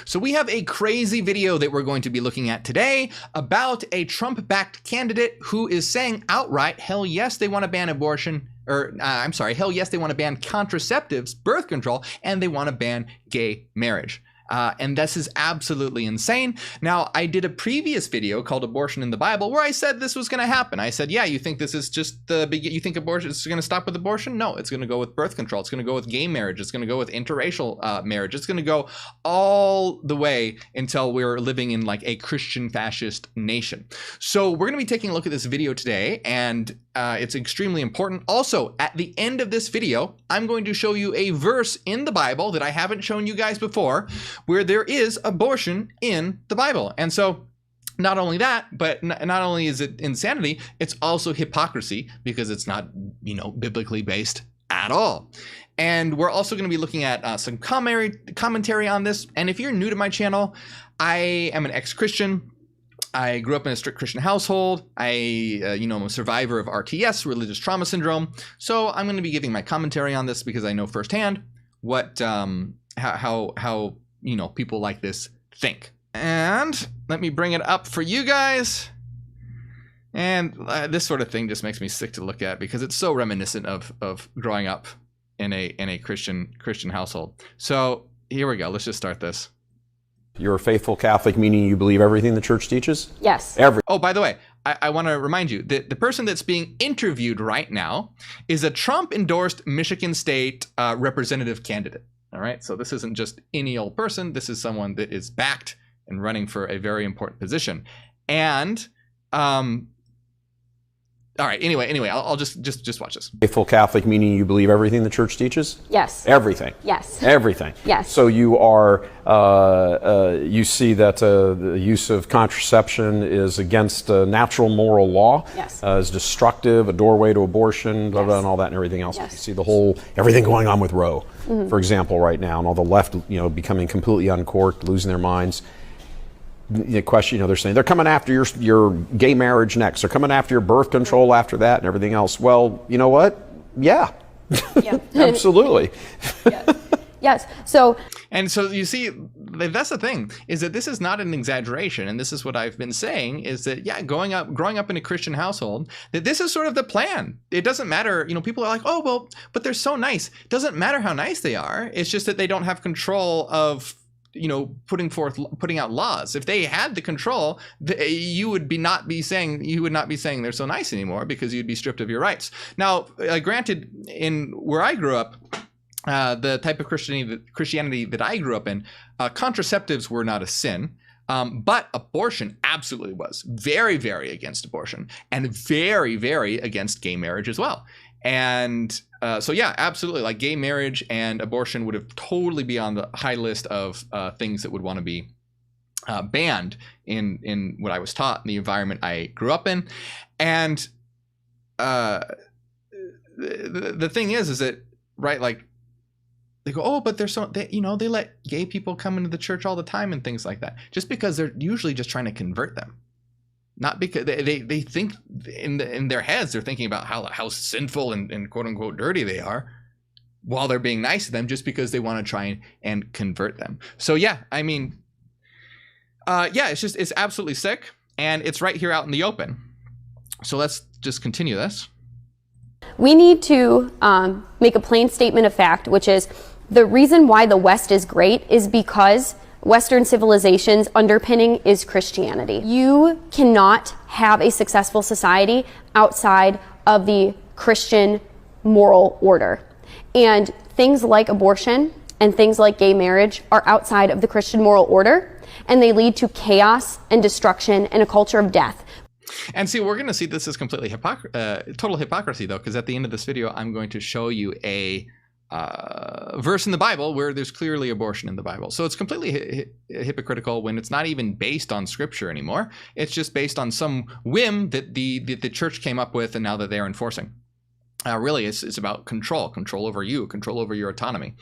So we have a crazy video that we're going to be looking at today about a Trump-backed candidate who is saying outright, hell yes, they want to ban abortion, or hell yes, they want to ban contraceptives, birth control, and they want to ban gay marriage. And this is absolutely insane. Now, I did a previous video called Abortion in the Bible where I said this was going to happen. I said, yeah, you think this is just you think abortion is going to stop with abortion? No, it's going to go with birth control. It's going to go with gay marriage. It's going to go with interracial marriage. It's going to go all the way until we're living in like a Christian fascist nation. So we're going to be taking a look at this video today, and it's extremely important. Also, at the end of this video, I'm going to show you a verse in the Bible that I haven't shown you guys before, where there is abortion in the Bible. And so not only that, but not only is it insanity, it's also hypocrisy, because it's not, biblically based at all. And we're also going to be looking at some commentary on this. And if you're new to my channel, I am an ex-Christian. I grew up in a strict Christian household. I'm a survivor of RTS, religious trauma syndrome. So I'm going to be giving my commentary on this because I know firsthand what, how people like this think. And let me bring it up for you guys. And this sort of thing just makes me sick to look at because it's so reminiscent of growing up in a Christian household. So here we go. Let's just start this. You're a faithful Catholic, meaning you believe everything the church teaches? Yes. Oh, by the way, I want to remind you that the person that's being interviewed right now is a Trump-endorsed Michigan State representative candidate. All right, so this isn't just any old person. This is someone that is backed and running for a very important position. And all right, anyway, I'll just watch this. Faithful Catholic, meaning you believe everything the church teaches? Yes. Everything? Yes. Everything? Yes. So you are, you see that the use of contraception is against natural moral law? Yes. Is destructive, a doorway to abortion, blah, blah, and all that and everything else. Yes. You see everything going on with Roe, for example, right now, and all the left, becoming completely uncorked, losing their minds. The question, they're saying they're coming after your gay marriage next. They're coming after your birth control after that and everything else. Well, you know what? Yeah. Absolutely. Yes. So you see, that's the thing, is that this is not an exaggeration, and this is what I've been saying, is that growing up in a Christian household, that this is sort of the plan. It doesn't matter, people are like, oh well, but they're so nice. It doesn't matter how nice they are. It's just that they don't have control of putting out laws. If they had the control, you would not be saying they're so nice anymore, because you'd be stripped of your rights. Now, granted, in where I grew up, the type of Christianity that I grew up in, contraceptives were not a sin. But abortion absolutely was. Very, very against abortion, and very, very against gay marriage as well. And so yeah, absolutely, like gay marriage and abortion would have totally be on the high list of things that would want to be banned in what I was taught, in the environment I grew up in. And the thing is that, right, like, they go, oh, but they let gay people come into the church all the time and things like that, just because they're usually just trying to convert them. Not because they think in their heads, they're thinking about how sinful and quote unquote dirty they are, while they're being nice to them, just because they want to try and convert them. So yeah, I mean, it's absolutely sick, and it's right here out in the open. So let's just continue this. we need to make a plain statement of fact, which is the reason why the West is great is because Western civilization's underpinning is Christianity. You cannot have a successful society outside of the Christian moral order. And things like abortion and things like gay marriage are outside of the Christian moral order, and they lead to chaos and destruction and a culture of death. And see, we're going to see this as completely total hypocrisy, though, because at the end of this video, I'm going to show you a verse in the Bible where there's clearly abortion in the Bible. So it's completely hypocritical when it's not even based on scripture anymore. It's just based on some whim that the church came up with, and now that they're enforcing. Really, it's about control over you, control over your autonomy.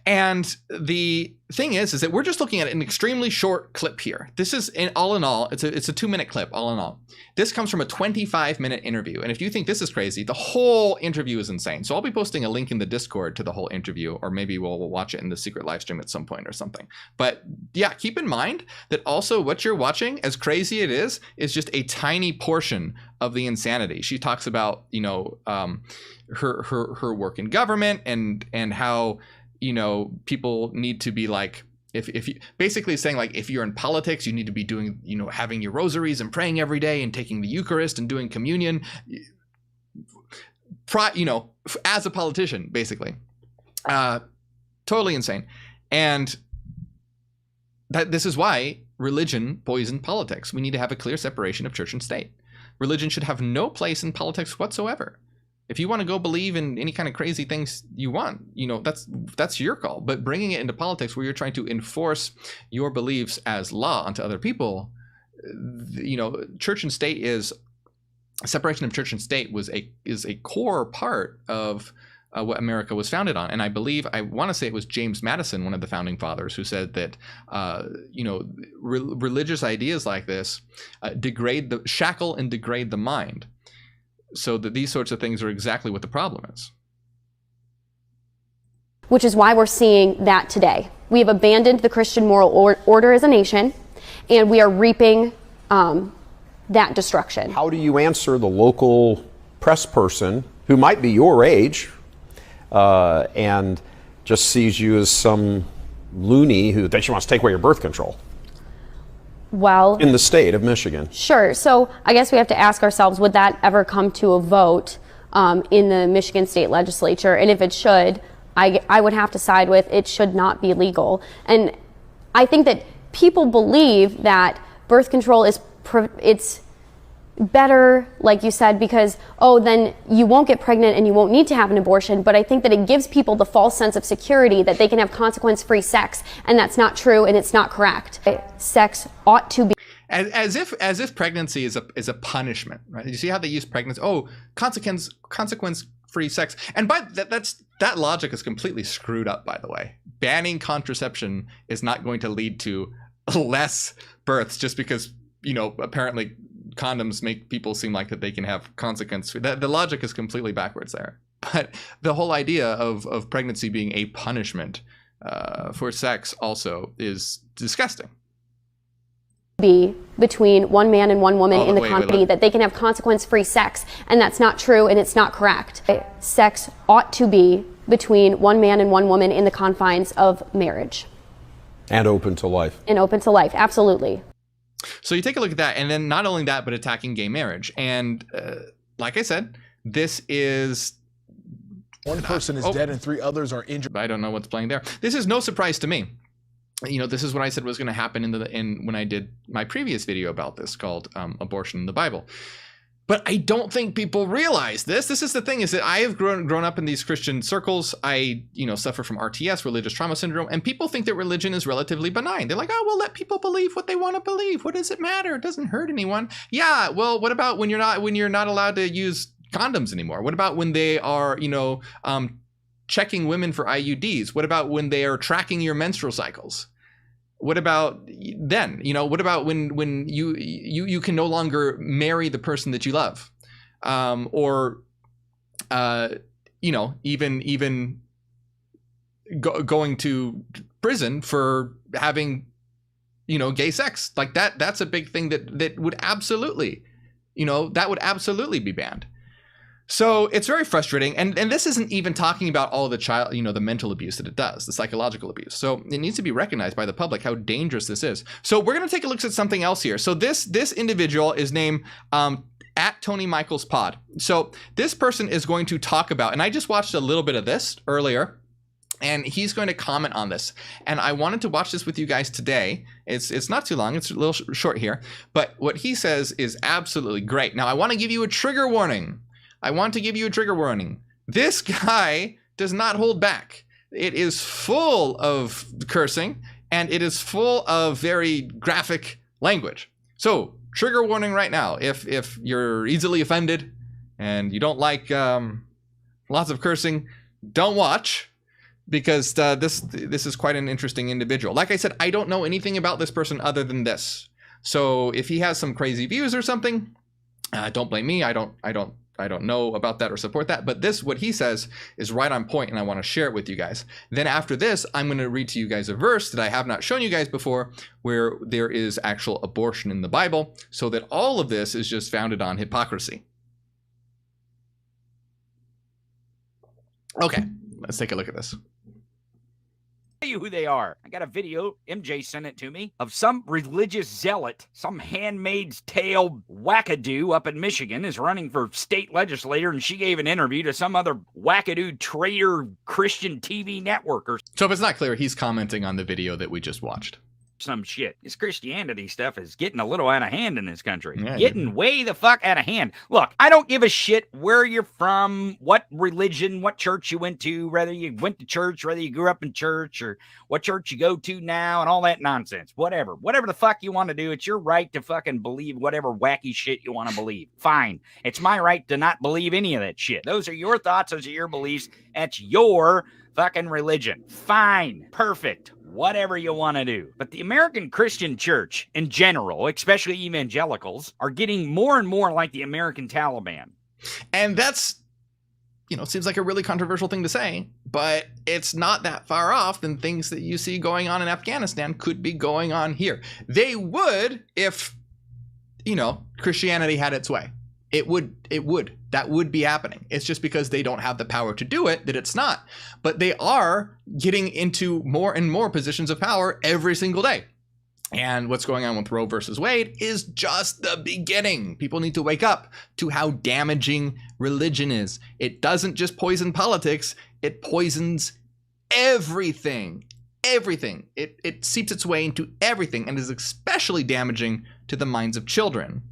And the thing is that we're just looking at an extremely short clip here. This is, all in all, it's a 2-minute clip, all in all. This comes from a 25-minute interview. And if you think this is crazy, the whole interview is insane. So I'll be posting a link in the Discord to the whole interview, or maybe we'll watch it in the secret live stream at some point or something. But yeah, keep in mind that also what you're watching, as crazy it is just a tiny portion of the insanity. She talks about, you know, her work in government and how, you know, people need to be like, if you basically saying like, if you're in politics, you need to be doing, you know, having your rosaries and praying every day and taking the Eucharist and doing communion, you know, as a politician, basically. Totally insane. And this is why religion poisoned politics. We need to have a clear separation of church and state. Religion should have no place in politics whatsoever. If you want to go believe in any kind of crazy things you want, you know, that's your call. But bringing it into politics where you're trying to enforce your beliefs as law onto other people, you know, church and state separation of church and state is a core part of what America was founded on. And I want to say it was James Madison, one of the founding fathers, who said that, you know, religious ideas like this shackle and degrade the mind. So that these sorts of things are exactly what the problem is. Which is why we're seeing that today. We have abandoned the Christian moral order as a nation, and we are reaping that destruction. How do you answer the local press person who might be your age and just sees you as some loony who thinks she wants to take away your birth control? Well, in the state of Michigan. Sure. So I guess we have to ask ourselves, would that ever come to a vote in the Michigan State Legislature? And if it should, I would have to side with it should not be legal. And I think that people believe that birth control it's better, like you said, because, oh, then you won't get pregnant and you won't need to have an abortion. But I think that it gives people the false sense of security that they can have consequence-free sex, and that's not true and it's not correct. Sex ought to be as if pregnancy is a punishment, right? You see how they use pregnancy? Oh, consequence-free sex. And that logic is completely screwed up, by the way. Banning contraception is not going to lead to less births just because, you know, apparently condoms make people seem like that they can have consequence. The logic is completely backwards there. But the whole idea of pregnancy being a punishment for sex also is disgusting. Be between one man and one woman in the company that they can have consequence-free sex, and that's not true and it's not correct. Sex ought to be between one man and one woman in the confines of marriage. And open to life. And open to life, absolutely. So you take a look at that, and then not only that, but attacking gay marriage. And like I said, this is... One person is dead and 3 others are injured. I don't know what's playing there. This is no surprise to me. You know, this is what I said was going to happen when I did my previous video about this called Abortion in the Bible. But I don't think people realize this. This is the thing, is that I have grown up in these Christian circles. I, you know, suffer from RTS, religious trauma syndrome, and people think that religion is relatively benign. They're like, oh, well, let people believe what they want to believe. What does it matter? It doesn't hurt anyone. Yeah, well, what about when you're not allowed to use condoms anymore? What about when they are, you know, checking women for IUDs? What about when they are tracking your menstrual cycles? What about then? You know, what about when you can no longer marry the person that you love, or you know, even going to prison for having, you know, gay sex like that? That's a big thing that would absolutely, you know, that would absolutely be banned. So it's very frustrating, and this isn't even talking about all the the mental abuse that it does, the psychological abuse. So it needs to be recognized by the public how dangerous this is. So we're going to take a look at something else here. So this individual is named at Tony Michaels Pod. So this person is going to talk about, and I just watched a little bit of this earlier, and he's going to comment on this. And I wanted to watch this with you guys today. It's not too long. It's a little short here, but what he says is absolutely great. Now I want to give you a trigger warning. This guy does not hold back. It is full of cursing, and it is full of very graphic language. So, trigger warning right now. If you're easily offended and you don't like lots of cursing, don't watch. because this is quite an interesting individual. Like I said, I don't know anything about this person other than this. So if he has some crazy views or something, don't blame me. I don't know about that or support that. But this, what he says, is right on point, and I want to share it with you guys. Then after this, I'm going to read to you guys a verse that I have not shown you guys before, where there is actual abortion in the Bible, so that all of this is just founded on hypocrisy. Okay, let's take a look at this. Tell you who they are. I got a video, MJ sent it to me, of some religious zealot, some Handmaid's Tale wackadoo up in Michigan is running for state legislator, and she gave an interview to some other wackadoo traitor Christian TV network or So if it's not clear, he's commenting on the video that we just watched. some shit. This Christianity stuff is getting a little out of hand in this country. Yeah, getting way the fuck out of hand. Look, I don't give a shit where you're from, what religion, what church you went to, whether you went to church, whether you grew up in church, or what church you go to now, and all that nonsense. Whatever the fuck you want to do, it's your right to fucking believe whatever wacky shit you want to believe. Fine. It's my right to not believe any of that shit. Those are your thoughts. Those are your beliefs. That's your fucking religion. Fine. Perfect. Whatever you want to do. But the American Christian church in general, especially evangelicals, are getting more and more like the American Taliban. And that's, seems like a really controversial thing to say, but it's not that far off than things that you see going on in Afghanistan could be going on here. They would if, Christianity had its way. It would. That would be happening. It's just because they don't have the power to do it that it's not. But they are getting into more and more positions of power every single day. And what's going on with Roe versus Wade is just the beginning. People need to wake up to how damaging religion is. It doesn't just poison politics, it poisons everything. Everything. It seeps its way into everything and is especially damaging to the minds of children.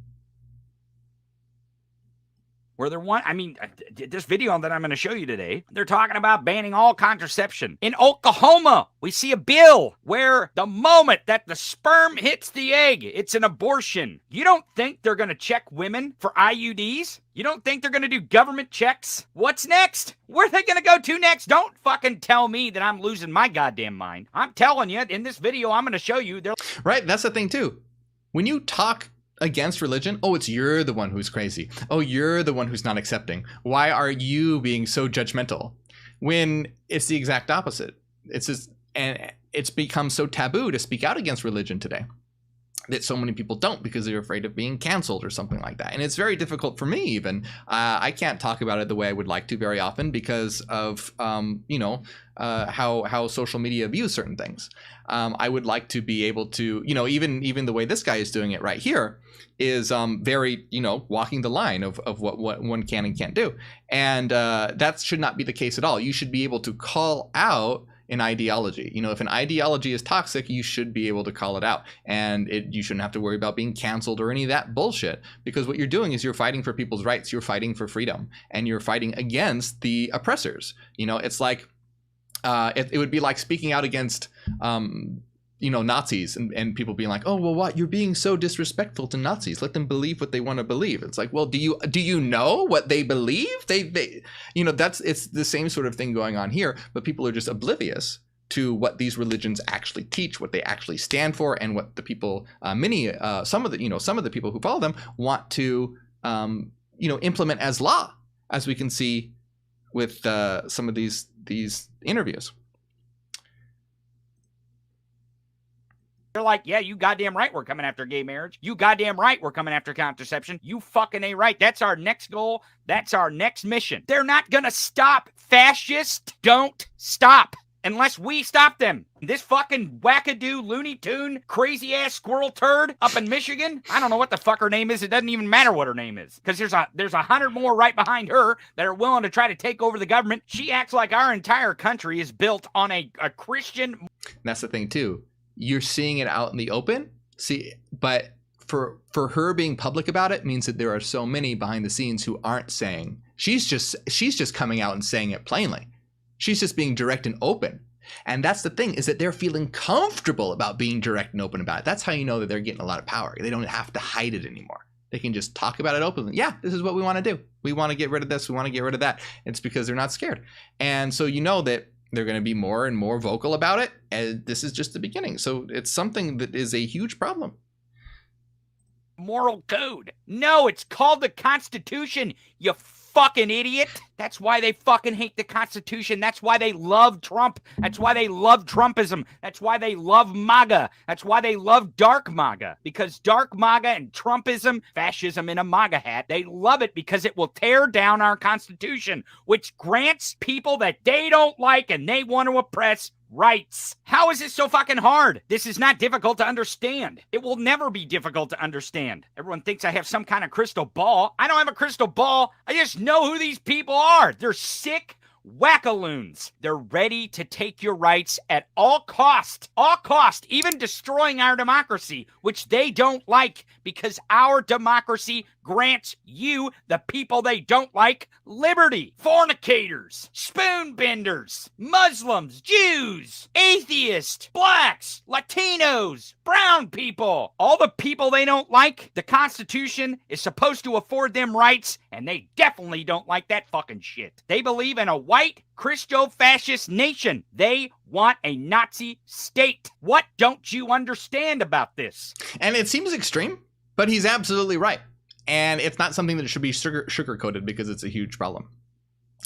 Where this video that I'm going to show you today, they're talking about banning all contraception. In Oklahoma, we see a bill where the moment that the sperm hits the egg, it's an abortion. You don't think they're going to check women for IUDs? You don't think they're going to do government checks? What's next? Where are they going to go to next? Don't fucking tell me that I'm losing my goddamn mind. I'm telling you, in this video, I'm going to show you. Right, that's the thing too. When you talk against religion, you're the one who's crazy. You're the one who's not accepting. Why are you being so judgmental? When it's the exact opposite. And it's become so taboo to speak out against religion today that so many people don't because they're afraid of being canceled or something like that. And it's very difficult for me even. I can't talk about it the way I would like to very often because of, how social media views certain things. I would like to be able to, even the way this guy is doing it right here is very, walking the line of what one can and can't do. And that should not be the case at all. You should be able to call out an ideology. If an ideology is toxic, you should be able to call it out. And you shouldn't have to worry about being canceled or any of that bullshit. Because what you're doing is you're fighting for people's rights. You're fighting for freedom. And you're fighting against the oppressors. It's like, it would be like speaking out against, Nazis and people being like, what? You're being so disrespectful to Nazis. Let them believe what they want to believe. It's like, well, do you know what they believe? It's the same sort of thing going on here, but people are just oblivious to what these religions actually teach, what they actually stand for, and what the people, some of the people who follow them want to, implement as law, as we can see with some of these interviews. They're like, yeah, you goddamn right we're coming after gay marriage. You goddamn right we're coming after contraception. You fucking ain't right. That's our next goal. That's our next mission. They're not gonna stop. Fascists don't stop unless we stop them. This fucking wackadoo, Looney Tune, crazy-ass squirrel turd up in Michigan, I don't know what the fuck her name is. It doesn't even matter what her name is. Because there's 100 more right behind her that are willing to try to take over the government. She acts like our entire country is built on a Christian... That's the thing, too. You're seeing it out in the open. But for her being public about it means that there are so many behind the scenes who aren't saying. She's just coming out and saying it plainly. She's just being direct and open. And that's the thing, is that they're feeling comfortable about being direct and open about it. That's how you know that they're getting a lot of power. They don't have to hide it anymore. They can just talk about it openly. Yeah, this is what we want to do. We want to get rid of this. We want to get rid of that. It's because they're not scared. And so you know that They're going to be more and more vocal about it, and this is just the beginning. So it's something that is a huge problem. Moral code. No, it's called the Constitution, you fucking idiot. That's why they fucking hate the Constitution. That's why they love Trump. That's why they love Trumpism. That's why they love MAGA. That's why they love dark MAGA. Because dark MAGA and Trumpism, fascism in a MAGA hat, they love it because it will tear down our Constitution, which grants people that they don't like and they want to oppress rights. How is it so fucking hard? This is not difficult to understand. It will never be difficult to understand. Everyone thinks I have some kind of crystal ball. I don't have a crystal ball. I just know who these people are. They're sick wackaloons. They're ready to take your rights at all cost, even destroying our democracy, which they don't like because our democracy grants you, the people they don't like, liberty. Fornicators, spoonbenders, Muslims, Jews, atheists, blacks, Latinos, brown people, all the people they don't like, the Constitution is supposed to afford them rights, and they definitely don't like that fucking shit. They believe in a white, Christo-fascist nation. They want a Nazi state. What don't you understand about this? And it seems extreme, but he's absolutely right. And it's not something that should be sugar-coated because it's a huge problem.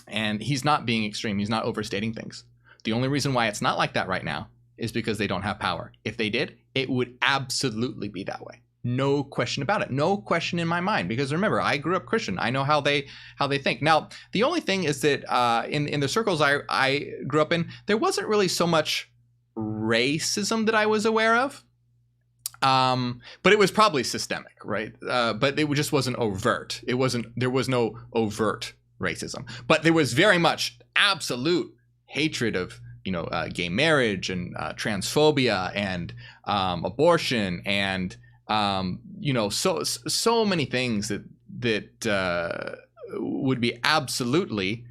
And he's not being extreme. He's not overstating things. The only reason why it's not like that right now is because they don't have power. If they did, it would absolutely be that way. No question about it. No question in my mind. Because remember, I grew up Christian. I know how they think. Now, the only thing is that in the circles I grew up in, there wasn't really so much racism that I was aware of. But it was probably systemic, right? But it just wasn't overt. There was no overt racism, but there was very much absolute hatred of, gay marriage and transphobia and abortion and, so many things that would be absolutely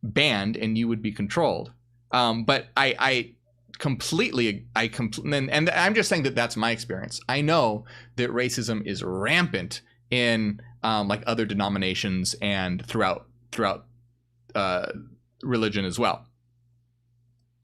banned and you would be controlled. But I completely, and I'm just saying that that's my experience. I know that racism is rampant in like other denominations and throughout religion as well.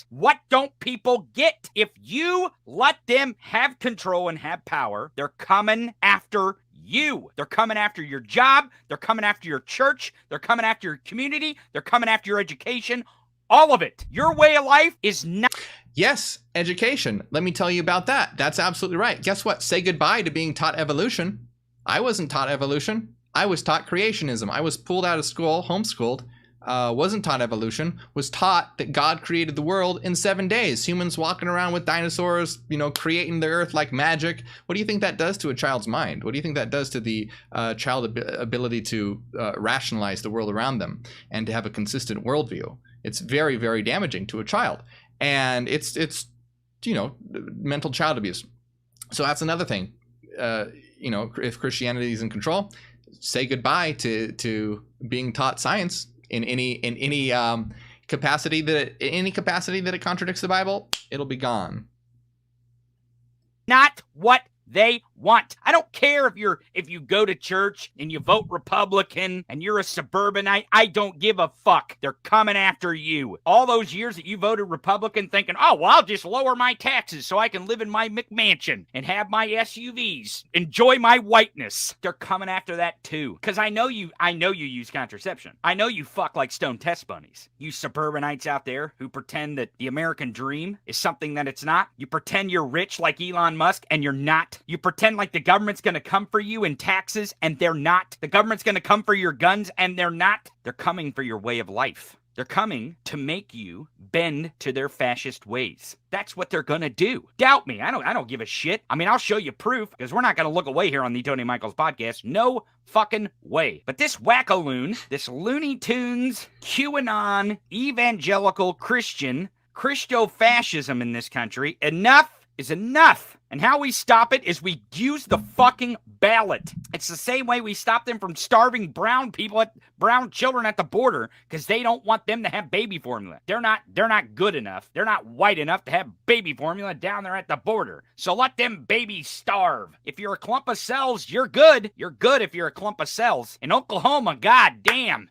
What don't people get? If you let them have control and have power, they're coming after you. They're coming after your job. They're coming after your church. They're coming after your community. They're coming after your education. All of it. Your way of life is not. Yes, education. Let me tell you about that. That's absolutely right. Guess what? Say goodbye to being taught evolution. I wasn't taught evolution. I was taught creationism. I was pulled out of school, homeschooled. Wasn't taught evolution, was taught that God created the world in 7 days. Humans walking around with dinosaurs, creating the earth like magic. What do you think that does to a child's mind? What do you think that does to the child's ability to rationalize the world around them and to have a consistent worldview? It's very, very damaging to a child. And it's mental child abuse. So that's another thing. If Christianity is in control, say goodbye to being taught science. In any capacity that it contradicts the Bible, it'll be gone. Not what they want. I don't care if you go to church and you vote Republican and you're a suburbanite. I don't give a fuck. They're coming after you. All those years that you voted Republican thinking, oh, well, I'll just lower my taxes so I can live in my McMansion and have my SUVs, enjoy my whiteness. They're coming after that too. Because I know you use contraception. I know you fuck like stone test bunnies. You suburbanites out there who pretend that the American dream is something that it's not. You pretend you're rich like Elon Musk and you're not. You pretend like the government's going to come for you in taxes and they're not. The government's going to come for your guns and they're not. They're coming for your way of life. They're coming to make you bend to their fascist ways. That's what they're going to do. Doubt me. I don't give a shit. I mean, I'll show you proof because we're not going to look away here on the Tony Michaels podcast. No fucking way. But this wackaloon, this Looney Tunes, QAnon, evangelical Christian, Christo-fascism in this country, enough is enough. And how we stop it is we use the fucking ballot. It's the same way we stop them from starving brown children at the border because they don't want them to have baby formula. They're not good enough. They're not white enough to have baby formula down there at the border. So let them babies starve. If you're a clump of cells, you're good. You're good if you're a clump of cells. In Oklahoma, god damn.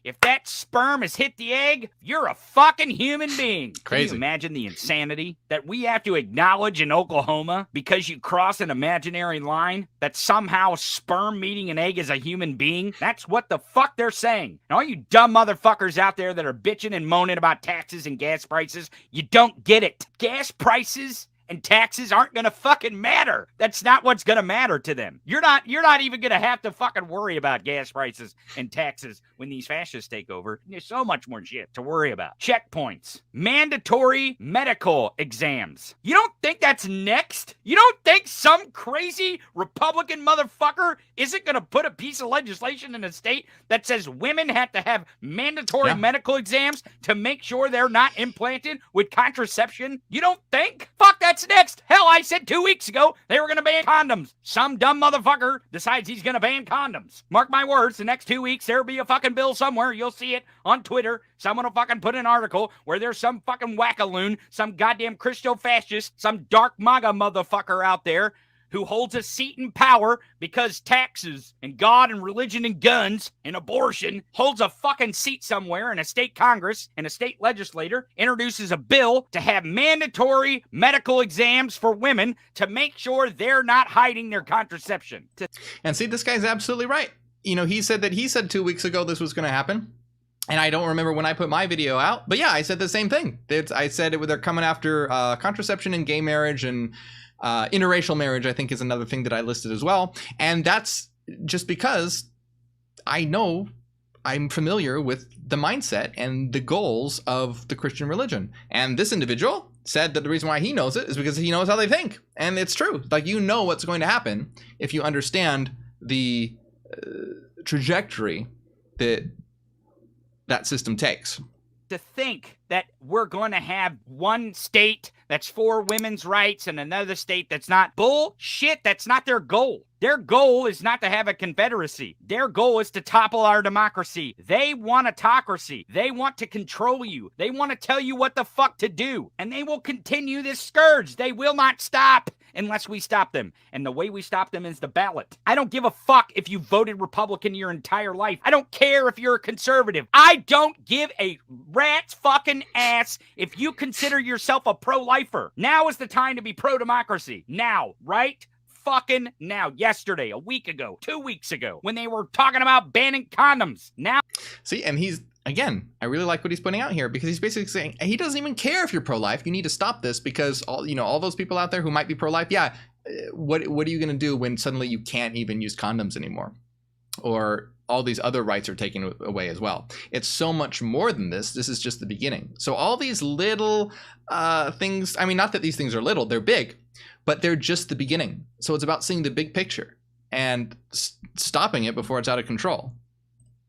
If that sperm has hit the egg, you're a fucking human being. Crazy. Can you imagine the insanity that we have to acknowledge in Oklahoma because you cross an imaginary line that somehow sperm meeting an egg is a human being? That's what the fuck they're saying. And all you dumb motherfuckers out there that are bitching and moaning about taxes and gas prices, you don't get it. Gas prices and taxes aren't gonna fucking matter. That's not what's gonna matter to them. You're not even gonna have to fucking worry about gas prices and taxes when these fascists take over. There's so much more shit to worry about. Checkpoints. Mandatory medical exams. You don't think that's next? You don't think some crazy Republican motherfucker isn't gonna put a piece of legislation in a state that says women have to have mandatory medical exams to make sure they're not implanted with contraception? You don't think? Fuck, that's next. Hell, I said 2 weeks ago they were going to ban condoms. Some dumb motherfucker decides he's going to ban condoms. Mark my words, the next 2 weeks there'll be a fucking bill somewhere. You'll see it on Twitter. Someone will fucking put an article where there's some fucking wackaloon, some goddamn Christo-fascist, some dark MAGA motherfucker out there who holds a seat in power because taxes and God and religion and guns and abortion, holds a fucking seat somewhere in a state Congress and a state legislator, introduces a bill to have mandatory medical exams for women to make sure they're not hiding their contraception. And see, this guy's absolutely right. You know, he said 2 weeks ago this was going to happen. And I don't remember when I put my video out, but yeah, I said the same thing. I said they're coming after contraception and gay marriage, and interracial marriage, I think, is another thing that I listed as well. And that's just because I'm familiar with the mindset and the goals of the Christian religion. And this individual said that the reason why he knows it is because he knows how they think. And it's true. Like, you know what's going to happen if you understand the trajectory that system takes. To think that we're going to have one state that's for women's rights and another state that's not. Bullshit. That's not their goal. Their goal is not to have a confederacy. Their goal is to topple our democracy. They want autocracy. They want to control you. They want to tell you what the fuck to do. And they will continue this scourge. They will not stop unless we stop them. And the way we stop them is the ballot. I don't give a fuck if you voted Republican your entire life. I don't care if you're a conservative. I don't give a rat's fucking ass if you consider yourself a pro-lifer. Now is the time to be pro-democracy. Now, right? Fucking now. Yesterday, a week ago, 2 weeks ago, when they were talking about banning condoms. Now. See, and again, I really like what he's putting out here, because he's basically saying he doesn't even care if you're pro-life. You need to stop this, because all those people out there who might be pro-life, what are you going to do when suddenly you can't even use condoms anymore? Or all these other rights are taken away as well. It's so much more than this. This is just the beginning. So all these little things, I mean, not that these things are little, they're big, but they're just the beginning. So it's about seeing the big picture and stopping it before it's out of control.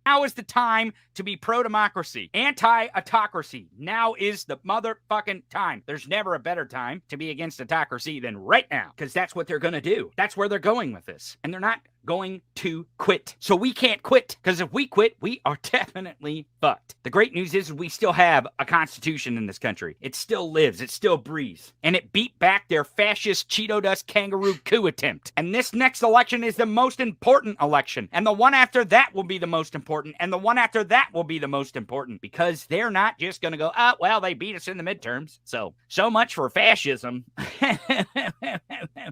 Now is the time to be pro-democracy, anti-autocracy. Now is the motherfucking time. There's never a better time to be against autocracy than right now, because that's what they're going to do. That's where they're going with this. And they're not going to quit. So we can't quit, because if we quit, we are definitely fucked. The great news is we still have a constitution in this country. It still lives. It still breathes. And it beat back their fascist Cheeto dust kangaroo coup attempt. And this next election is the most important election. And the one after that will be the most important. And the one after that will be the most important, because they're not just going to go, oh, well, they beat us in the midterms. So much for fascism.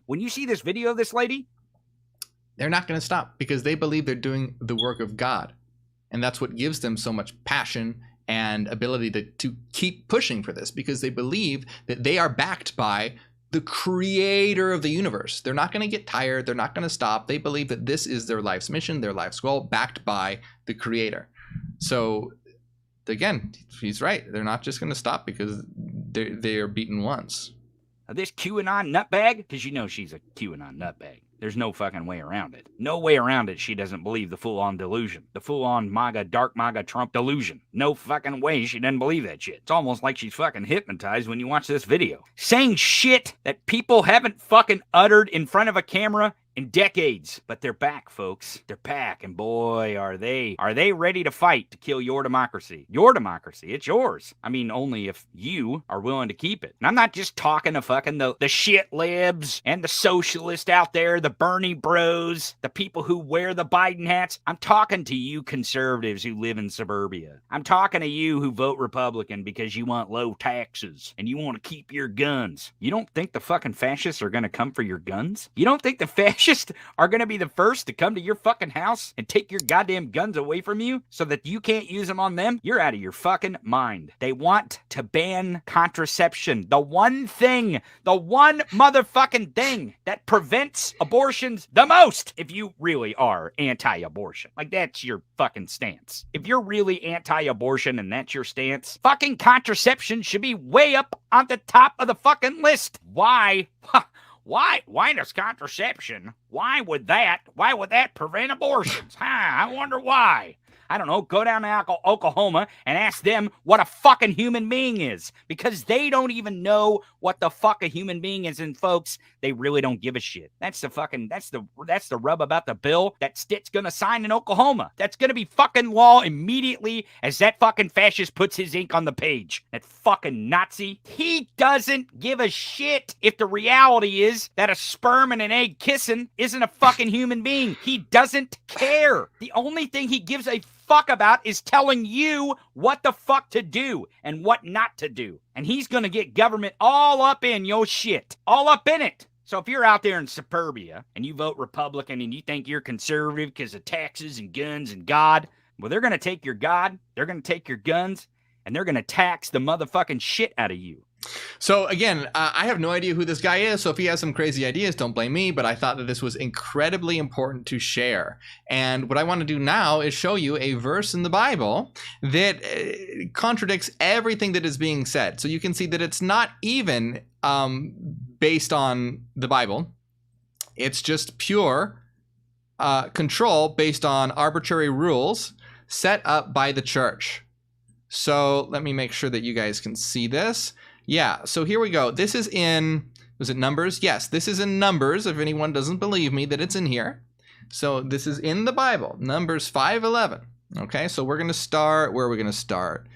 When you see this video of this lady, they're not going to stop, because they believe they're doing the work of God. And that's what gives them so much passion and ability to keep pushing for this, because they believe that they are backed by the creator of the universe. They're not going to get tired. They're not going to stop. They believe that this is their life's mission, their life's goal, backed by the creator. So again, he's right. They're not just going to stop because they are beaten once. This QAnon nutbag, because you know she's a QAnon nutbag. There's no fucking way around it. No way around it. She doesn't believe the full-on delusion. The full-on MAGA, dark MAGA Trump delusion. No fucking way she doesn't believe that shit. It's almost like she's fucking hypnotized when you watch this video. Saying shit that people haven't fucking uttered in front of a camera in decades. But they're back, folks. They're back. And boy, are they ready to fight to kill your democracy. Your democracy. It's yours. I mean, only if you are willing to keep it. And I'm not just talking to fucking the shit libs and the socialists out there, the Bernie bros, the people who wear the Biden hats. I'm talking to you conservatives who live in suburbia. I'm talking to you who vote Republican because you want low taxes and you want to keep your guns. You don't think the fucking fascists are going to come for your guns? You don't think the fascists are going to be the first to come to your fucking house and take your goddamn guns away from you so that you can't use them on them? You're out of your fucking mind. They want to ban contraception. The one thing, the one motherfucking thing that prevents abortions the most, if you really are anti-abortion. Like, that's your fucking stance. If you're really anti-abortion and that's your stance, fucking contraception should be way up on the top of the fucking list. Why? Why does contraception? Why would that prevent abortions? I wonder why. I don't know, go down to Oklahoma and ask them what a fucking human being is, because they don't even know what the fuck a human being is. And folks, they really don't give a shit. That's the rub about the bill that Stitt's gonna sign in Oklahoma. That's gonna be fucking law immediately as that fucking fascist puts his ink on the page. That fucking Nazi. He doesn't give a shit if the reality is that a sperm and an egg kissing isn't a fucking human being. He doesn't care. The only thing he gives a fuck about is telling you what the fuck to do and what not to do. And he's gonna get government all up in your shit. All up in it. So if you're out there in suburbia and you vote Republican and you think you're conservative because of taxes and guns and God, well, they're gonna take your God, they're gonna take your guns, and they're gonna tax the motherfucking shit out of you. So again, I have no idea who this guy is, so if he has some crazy ideas, don't blame me, but I thought that this was incredibly important to share. And what I want to do now is show you a verse in the Bible that contradicts everything that is being said. So you can see that it's not even based on the Bible. It's just pure control based on arbitrary rules set up by the church. So let me make sure that you guys can see this. Yeah, so here we go. This is in, was it Numbers? Yes, this is in Numbers, if anyone doesn't believe me that it's in here. So this is in the Bible, Numbers 5:11. Okay, so we're going to start, where are we going to start?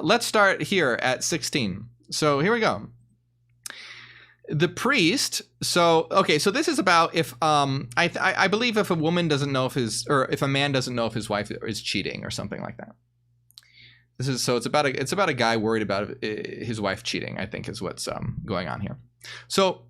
Let's start here at 16. So here we go. The priest, so this is about if, I believe if a woman doesn't know if if a man doesn't know if his wife is cheating or something like that. It's about a guy worried about his wife cheating, I think is what's going on here. So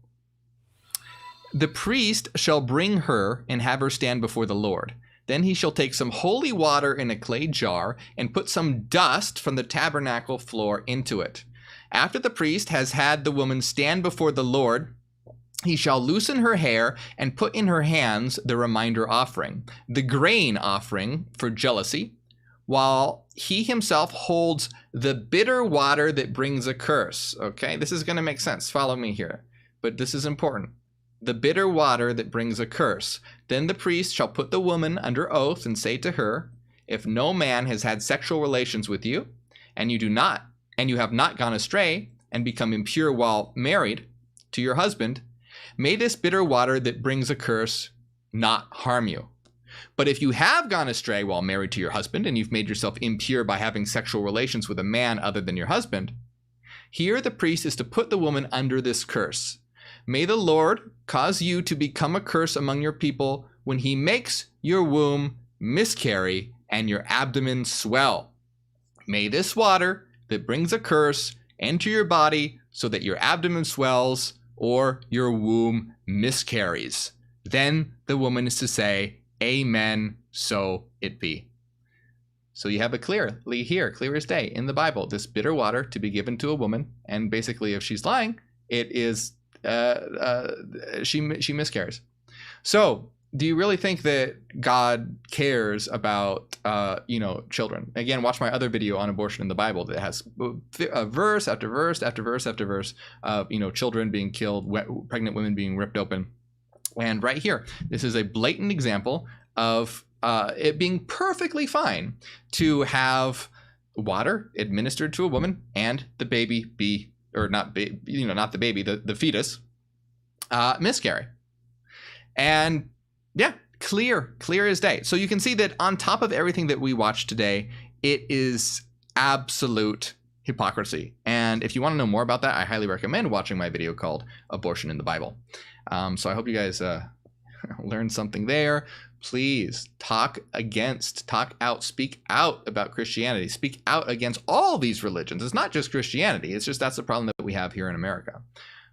the priest shall bring her and have her stand before the Lord. Then he shall take some holy water in a clay jar and put some dust from the tabernacle floor into it. After the priest has had the woman stand before the Lord, he shall loosen her hair and put in her hands the reminder offering, the grain offering for jealousy, while he himself holds the bitter water that brings a curse. Okay, this is going to make sense. Follow me here. But this is important. The bitter water that brings a curse. Then the priest shall put the woman under oath and say to her, if no man has had sexual relations with you, and you have not gone astray and become impure while married to your husband, may this bitter water that brings a curse not harm you. But if you have gone astray while married to your husband and you've made yourself impure by having sexual relations with a man other than your husband, here the priest is to put the woman under this curse. May the Lord cause you to become a curse among your people when he makes your womb miscarry and your abdomen swell. May this water that brings a curse enter your body so that your abdomen swells or your womb miscarries. Then the woman is to say, Amen, so it be. So you have it clearly here, clear as day in the Bible, this bitter water to be given to a woman, and basically if she's lying, it is she miscarries. So do you really think that God cares about children? Again, watch my other video on abortion in the Bible that has verse after verse after verse after verse of children being killed, pregnant women being ripped open. And right here, this is a blatant example of it being perfectly fine to have water administered to a woman and the baby be, or not the baby, the fetus miscarry. And yeah, clear as day. So you can see that on top of everything that we watched today, it is absolute hypocrisy. And if you want to know more about that, I highly recommend watching my video called Abortion in the Bible. So I hope you guys learned something there. Please talk out, speak out about Christianity. Speak out against all these religions. It's not just Christianity. It's just that's the problem that we have here in America.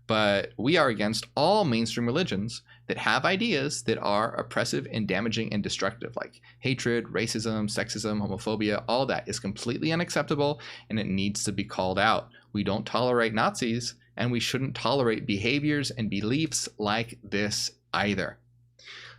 But we are against all mainstream religions that have ideas that are oppressive and damaging and destructive, like hatred, racism, sexism, homophobia. All that is completely unacceptable, and it needs to be called out. We don't tolerate Nazis, and we shouldn't tolerate behaviors and beliefs like this either.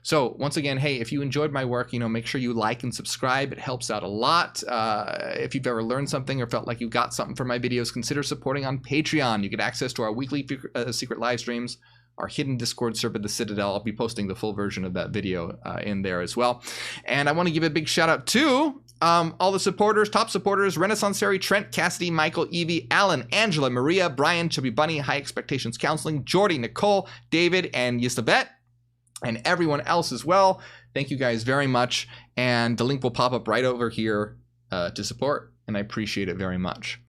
So once again, hey, if you enjoyed my work, make sure you like and subscribe. It helps out a lot. If you've ever learned something or felt like you got something from my videos, consider supporting on Patreon. You get access to our weekly secret live streams, our hidden Discord server, The Citadel. I'll be posting the full version of that video in there as well. And I want to give a big shout out to all the supporters, top supporters: Renaissance Harry, Trent, Cassidy, Michael, Evie, Alan, Angela, Maria, Brian, Chubby Bunny, High Expectations Counseling, Jordy, Nicole, David, and Yisabet, and everyone else as well. Thank you guys very much. And the link will pop up right over here to support, and I appreciate it very much.